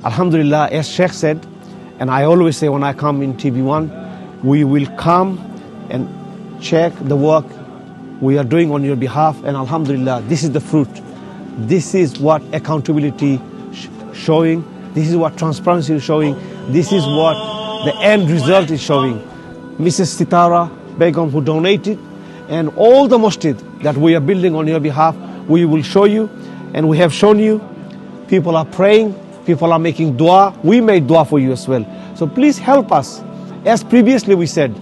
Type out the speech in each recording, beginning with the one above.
Alhamdulillah, as Sheikh said, and I always say when I come in TV1, we will come and check the work we are doing on your behalf, and Alhamdulillah, this is the fruit. This is what accountability showing. This is what transparency is showing. This is what the end result is showing. Mrs. Sitara Begum, who donated, and all the masjid that we are building on your behalf, we will show you, and we have shown you. People are praying, people are making dua. We made dua for you as well. So please help us. As previously we said,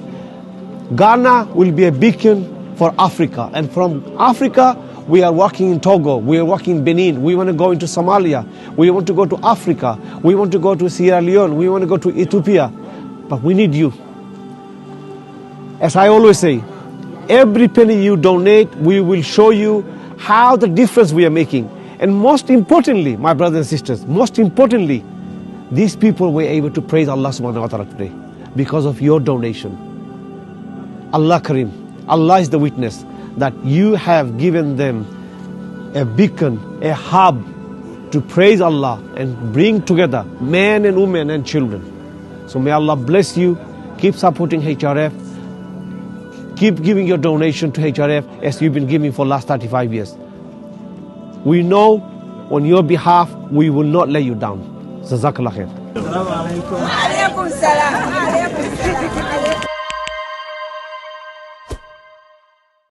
Ghana will be a beacon for Africa, and from Africa we are working in Togo, we are working in Benin, we want to go into Somalia, we want to go to Africa, we want to go to Sierra Leone, we want to go to Ethiopia, but we need you. As I always say, every penny you donate, we will show you how the difference we are making. And most importantly, my brothers and sisters, most importantly, these people were able to praise Allah subhanahu wa ta'ala today because of your donation. Allah Kareem, Allah is the witness that you have given them a beacon, a hub to praise Allah and bring together men and women and children. So may Allah bless you. Keep supporting HRF. Keep giving your donation to HRF as you've been giving for the last 35 years. We know on your behalf, we will not let you down. Jazakallah khair.